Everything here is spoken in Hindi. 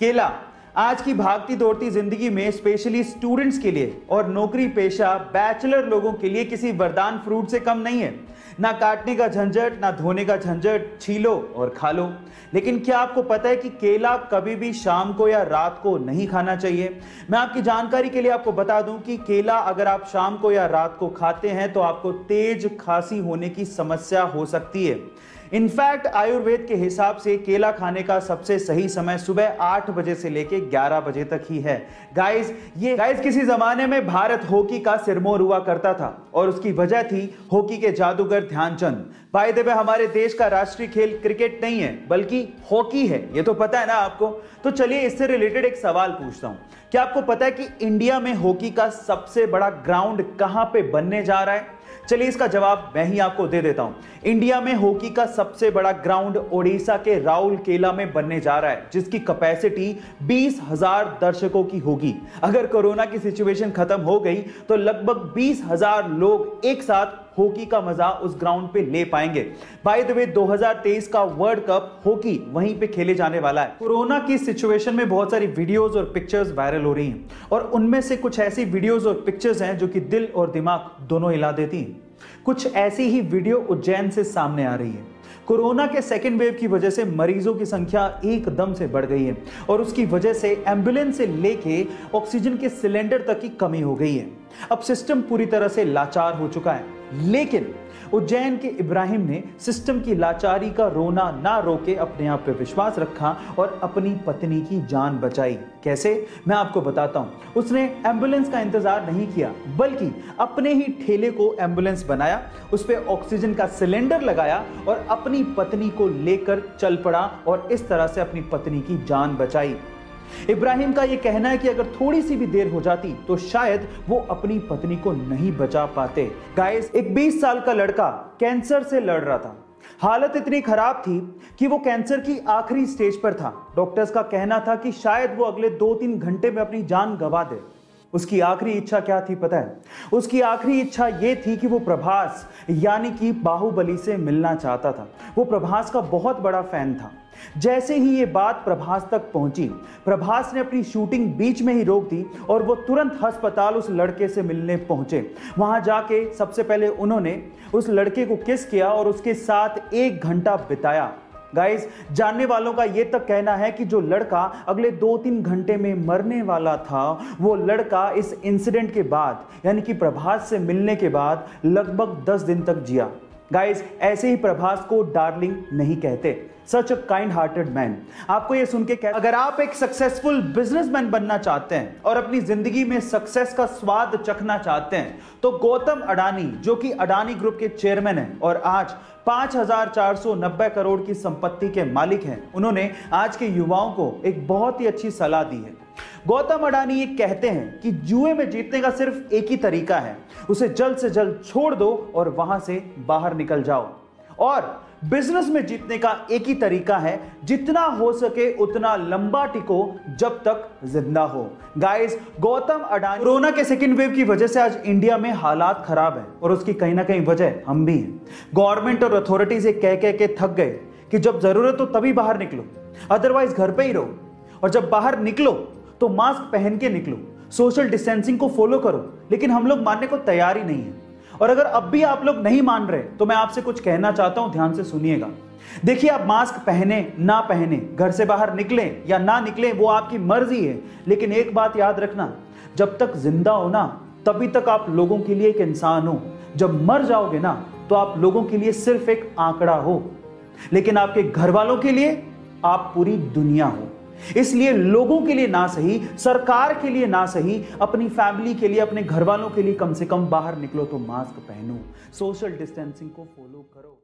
केला आज की भागती दौड़ती जिंदगी में स्पेशली स्टूडेंट्स के लिए और नौकरी पेशा बैचलर लोगों के लिए किसी वरदान फ्रूट से कम नहीं है। ना काटने का झंझट, ना धोने का झंझट, छीलो और खा लो। लेकिन क्या आपको पता है कि केला कभी भी शाम को या रात को नहीं खाना चाहिए? मैं आपकी जानकारी के लिए आपको बता दूं कि केला अगर आप शाम को या रात को खाते हैं तो आपको तेज खांसी होने की समस्या हो सकती है। इनफैक्ट आयुर्वेद के हिसाब से केला खाने का सबसे सही समय सुबह 8 बजे से लेके 11 बजे तक ही है। गाइस किसी जमाने में भारत हॉकी का सिरमौर हुआ करता था और उसकी वजह थी हॉकी के जादूगर ध्यानचंद। बाय द वे हमारे देश का राष्ट्रीय खेल क्रिकेट नहीं है बल्कि हॉकी है, ये तो पता है ना आपको। तो चलिए इससे रिलेटेड एक सवाल पूछता हूं। क्या आपको पता है कि इंडिया में हॉकी का सबसे बड़ा ग्राउंड कहां पे बनने जा रहा है? चलिए इसका जवाब मैं ही आपको दे देता हूं। इंडिया में हॉकी का सबसे बड़ा ग्राउंड ओडिशा के राउरकेला में बनने जा रहा है, जिसकी कैपेसिटी 20,000 दर्शकों की होगी। अगर कोरोना की सिचुएशन खत्म हो गई तो लगभग 20,000 लोग एक साथ हॉकी का मजा उस ग्राउंड पे ले पाएंगे। बाय द वे 2023 का वर्ल्ड कप हॉकी वहीं पे खेले जाने वाला है। कोरोना की सिचुएशन में बहुत सारी वीडियोस और पिक्चर्स वायरल हो रही हैं और उनमें से कुछ ऐसी वीडियोस और पिक्चर्स हैं जो कि दिल और दिमाग दोनों हिला देती हैं। कुछ ऐसी ही वीडियो उज्जैन से सामने आ रही है। कोरोना के सेकेंड वेव की वजह से मरीजों की संख्या एकदम से बढ़ गई है और उसकी वजह से एम्बुलेंस से लेके ऑक्सीजन के सिलेंडर तक की कमी हो गई है। अब सिस्टम पूरी तरह से लाचार हो चुका है, लेकिन उज्जैन के इब्राहिम ने सिस्टम की लाचारी का रोना ना रोके अपने आप पे विश्वास रखा और अपनी पत्नी की जान बचाई। कैसे? मैं आपको बताता हूं। उसने एम्बुलेंस का इंतजार नहीं किया बल्कि अपने ही ठेले को एम्बुलेंस बनाया, उस पे ऑक्सीजन का सिलेंडर लगाया और अपनी पत्नी को लेकर चल पड़ा और इस तरह से अपनी पत्नी की जान बचाई। इब्राहिम का यह कहना है कि अगर थोड़ी सी भी देर हो जाती तो शायद वो अपनी पत्नी को नहीं बचा पाते। गाइस, एक 20 साल का लड़का कैंसर से लड़ रहा था। हालत इतनी खराब थी कि वो कैंसर की आखिरी स्टेज पर था। डॉक्टर्स का कहना था कि शायद वो अगले 2-3 घंटे में अपनी जान गंवा दे। उसकी आखिरी इच्छा क्या थी पता है? उसकी आखिरी इच्छा ये थी कि वो प्रभास यानी कि बाहुबली से मिलना चाहता था। वो प्रभास का बहुत बड़ा फैन था। जैसे ही ये बात प्रभास तक पहुंची, प्रभास ने अपनी शूटिंग बीच में ही रोक दी और वो तुरंत अस्पताल उस लड़के से मिलने पहुंचे। वहां जाके सबसे पहले उन्होंने उस लड़के को किस किया और उसके साथ 1 घंटा बिताया। गाइस, जानने वालों का यह तक कहना है कि जो लड़का अगले 2-3 घंटे में मरने वाला था, वो लड़का इस इंसिडेंट के बाद यानी कि प्रभास से मिलने के बाद लगभग 10 दिन तक जिया। गाइस, ऐसे ही प्रभास को डार्लिंग नहीं कहते, सच अ काइंड हार्टेड मैन। आपको ये सुन के अगर आप एक सक्सेसफुल बिजनेसमैन बनना चाहते हैं और अपनी जिंदगी में सक्सेस का स्वाद चखना चाहते हैं तो गौतम अडानी, जो कि अडानी ग्रुप के चेयरमैन हैं और आज 5,490 करोड़ की संपत्ति के मालिक हैं, उन्होंने आज के युवाओं को एक बहुत ही अच्छी सलाह दी है। गौतम अडानी ये कहते हैं कि जुए में जीतने का सिर्फ एक ही तरीका है, उसे जल्द से जल्द छोड़ दो और वहां से बाहर निकल जाओ। और बिजनेस में जीतने का एक ही तरीका है, जितना हो सके उतना लंबा टिको जब तक जिंदा हो। गाइस, गौतम अडानी कोरोना के सेकेंड वेव की वजह से आज इंडिया में हालात खराब है और उसकी कहीं ना कहीं वजह हम भी हैं। गवर्नमेंट और अथॉरिटी से कह के थक गए कि जब जरूरत हो तभी बाहर निकलो, अदरवाइज घर पे ही रहो, और जब बाहर निकलो तो मास्क पहन के निकलो, सोशल डिस्टेंसिंग को फॉलो करो। लेकिन हम लोग मानने को तैयार ही नहीं है। और अगर अब भी आप लोग नहीं मान रहे तो मैं आपसे कुछ कहना चाहता हूं, ध्यान से सुनिएगा। देखिए, आप मास्क पहने ना पहने, घर से बाहर निकलें या ना निकलें, वो आपकी मर्जी है। लेकिन एक बात याद रखना, जब तक जिंदा हो ना तभी तक आप लोगों के लिए एक इंसान हो। जब मर जाओगे ना तो आप लोगों के लिए सिर्फ एक आंकड़ा हो, लेकिन आपके घर वालों के लिए आप पूरी दुनिया हो। इसलिए लोगों के लिए ना सही, सरकार के लिए ना सही, अपनी फैमिली के लिए, अपने घर वालों के लिए कम से कम बाहर निकलो तो मास्क पहनो, सोशल डिस्टेंसिंग को फॉलो करो।